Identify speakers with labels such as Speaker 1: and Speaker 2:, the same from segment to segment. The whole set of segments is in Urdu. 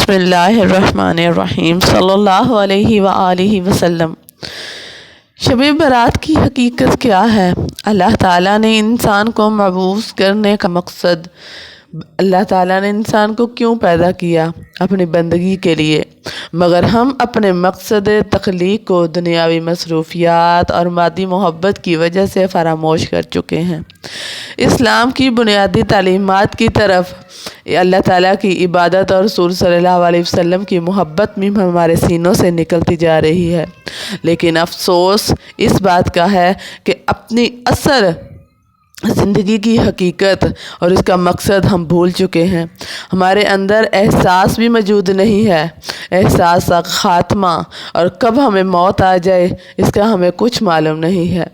Speaker 1: بسم اللہ الرحمن الرحیم صلی اللہ علیہ وآلہ وسلم۔ شب برات کی حقیقت کیا ہے؟ اللہ تعالیٰ نے انسان کو مبعوث کرنے کا مقصد، اللہ تعالیٰ نے انسان کو کیوں پیدا کیا؟ اپنی بندگی کے لیے، مگر ہم اپنے مقصد تخلیق کو دنیاوی مصروفیات اور مادی محبت کی وجہ سے فراموش کر چکے ہیں۔ اسلام کی بنیادی تعلیمات کی طرف اللہ تعالیٰ کی عبادت اور رسول صلی اللہ علیہ وسلم کی محبت میں ہمارے سینوں سے نکلتی جا رہی ہے، لیکن افسوس اس بات کا ہے کہ اپنی اصل زندگی کی حقیقت اور اس کا مقصد ہم بھول چکے ہیں۔ ہمارے اندر احساس بھی موجود نہیں ہے، احساس خاتمہ اور کب ہمیں موت آ جائے اس کا ہمیں کچھ معلوم نہیں ہے۔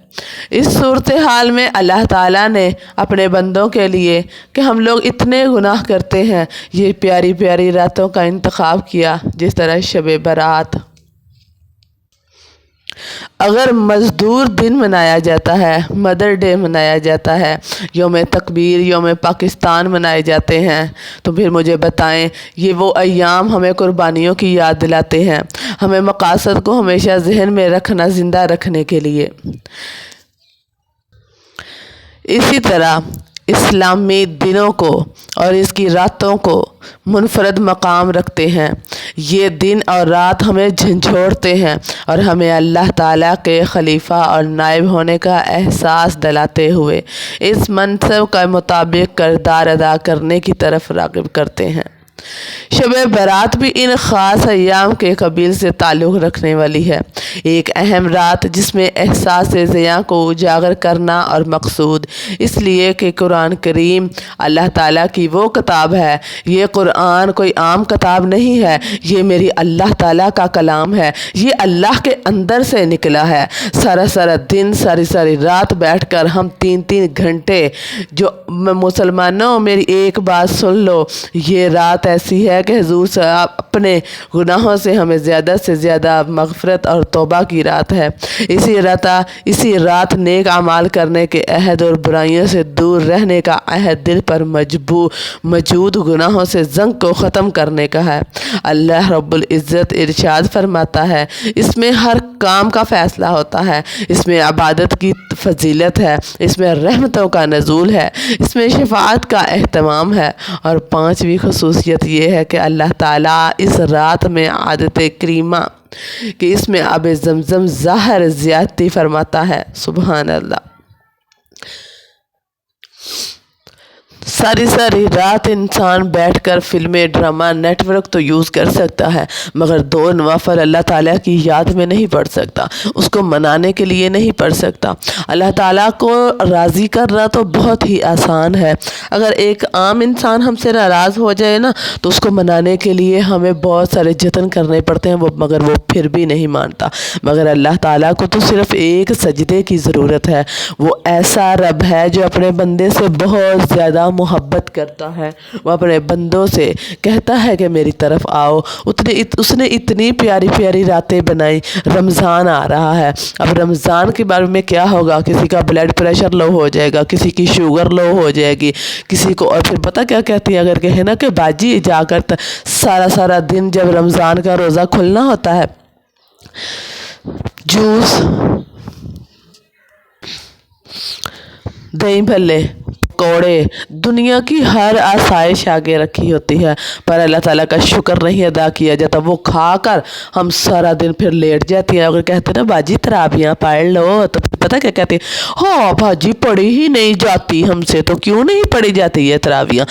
Speaker 1: اس صورتحال میں اللہ تعالیٰ نے اپنے بندوں کے لیے کہ ہم لوگ اتنے گناہ کرتے ہیں، یہ پیاری پیاری راتوں کا انتخاب کیا، جس طرح شب برات۔ اگر مزدور دن منایا جاتا ہے، مدر ڈے منایا جاتا ہے، یوم تکبیر، یوم پاکستان منائے جاتے ہیں، تو پھر مجھے بتائیں یہ وہ ایام ہمیں قربانیوں کی یاد دلاتے ہیں، ہمیں مقاصد کو ہمیشہ ذہن میں رکھنا، زندہ رکھنے کے لیے۔ اسی طرح اسلامی دنوں کو اور اس کی راتوں کو منفرد مقام رکھتے ہیں۔ یہ دن اور رات ہمیں جھنجھوڑتے ہیں اور ہمیں اللہ تعالیٰ کے خلیفہ اور نائب ہونے کا احساس دلاتے ہوئے اس منصب کا مطابق کردار ادا کرنے کی طرف راغب کرتے ہیں۔ شب برات بھی ان خاص ایام کے قبیل سے تعلق رکھنے والی ہے، ایک اہم رات جس میں احساس ضیاء کو اجاگر کرنا اور مقصود، اس لیے کہ قرآن کریم اللہ تعالیٰ کی وہ کتاب ہے۔ یہ قرآن کوئی عام کتاب نہیں ہے، یہ میری اللہ تعالیٰ کا کلام ہے، یہ اللہ کے اندر سے نکلا ہے۔ سارا دن، ساری رات بیٹھ کر ہم 3 گھنٹے، جو مسلمانوں میری ایک بات سن لو، یہ رات ایسی ہے کہ حضور صاحب اپنے گناہوں سے ہمیں زیادہ سے زیادہ مغفرت اور توبہ کی رات ہے۔ اسی رات نیک اعمال کرنے کے عہد اور برائیوں سے دور رہنے کا عہد، دل پر موجود گناہوں سے زنگ کو ختم کرنے کا ہے۔ اللہ رب العزت ارشاد فرماتا ہے، اس میں ہر کام کا فیصلہ ہوتا ہے، اس میں عبادت کی فضیلت ہے، اس میں رحمتوں کا نزول ہے، اس میں شفاعت کا اہتمام ہے، اور 5ویں خصوصیت یہ ہے کہ اللہ تعالیٰ اس رات میں عادت کریمہ کہ اس میں آب زمزم ظاہر زیادتی فرماتا ہے۔ سبحان اللہ۔ ساری رات انسان بیٹھ کر فلمیں، ڈرامہ، نیٹ ورک تو یوز کر سکتا ہے، مگر 2 نوافل اللہ تعالیٰ کی یاد میں نہیں پڑھ سکتا، اس کو منانے کے لیے نہیں پڑھ سکتا۔ اللہ تعالیٰ کو راضی کرنا تو بہت ہی آسان ہے۔ اگر ایک عام انسان ہم سے ناراض ہو جائے نا، تو اس کو منانے کے لیے ہمیں بہت سارے جتن کرنے پڑتے ہیں، مگر وہ پھر بھی نہیں مانتا۔ مگر اللہ تعالیٰ کو تو صرف ایک سجدے کی ضرورت ہے۔ وہ ایسا رب ہے جو اپنے بندے سے بہت زیادہ محبت کرتا ہے، وہ اپنے بندوں سے کہتا ہے کہ میری طرف آؤ۔ اس نے اتنی پیاری پیاری راتیں بنائی۔ رمضان آ رہا ہے، اب رمضان کے بارے میں کیا ہوگا؟ کسی کا بلڈ پریشر لو ہو جائے گا، کسی کی شوگر لو ہو جائے گی، کسی کو، اور پھر پتہ کیا کہتی ہیں اگر کہے نا کہ باجی جا کر سارا دن جب رمضان کا روزہ کھلنا ہوتا ہے، جوس، دہی بھلے، پکوڑے، دنیا کی ہر آسائش آگے رکھی ہوتی ہے، پر اللہ تعالیٰ کا شکر نہیں ادا کیا جاتا۔ وہ کھا کر ہم سارا دن پھر لیٹ جاتی ہیں۔ اگر کہتے ہیں نا باجی تراویحاں پڑھ لو، تو پتہ کیا کہتے ہیں؟ ہاں باجی پڑھی ہی نہیں جاتی ہم سے، تو کیوں نہیں پڑھی جاتی ہے تراویحاں؟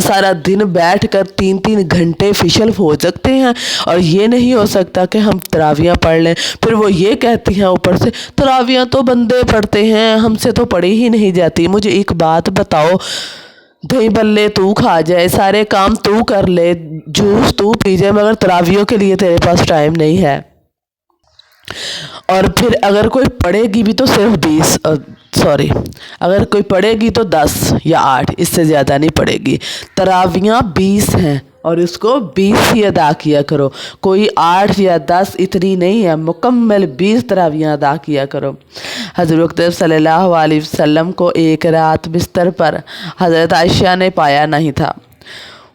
Speaker 1: سارا دن بیٹھ کر 3 گھنٹے فشل ہو سکتے ہیں، اور یہ نہیں ہو سکتا کہ ہم تراویحاں پڑھ لیں۔ پھر وہ یہ کہتی ہیں اوپر سے، تراویحاں تو بندے پڑھتے ہیں، ہم سے تو پڑھی ہی نہیں جاتی۔ مجھے ایک بات بتاؤ، دہی بلے تو کھا جائے، سارے کام تو کر لے، جوس تو پی جائے، مگر تراویحوں کے لیے تیرے پاس ٹائم نہیں ہے۔ اور پھر اگر کوئی پڑھے گی بھی تو صرف اگر کوئی پڑھے گی تو 10 یا 8، اس سے زیادہ نہیں پڑھے گی۔ تراویحاں 20 ہیں، اور اس کو 20 ہی ادا کیا کرو، کوئی 8 یا 10 اتنی نہیں ہے، مکمل 20 تراویحاں ادا کیا کرو۔ حضرت اکرم صلی اللہ علیہ وسلم کو ایک رات بستر پر حضرت عائشہ نے پایا نہیں تھا۔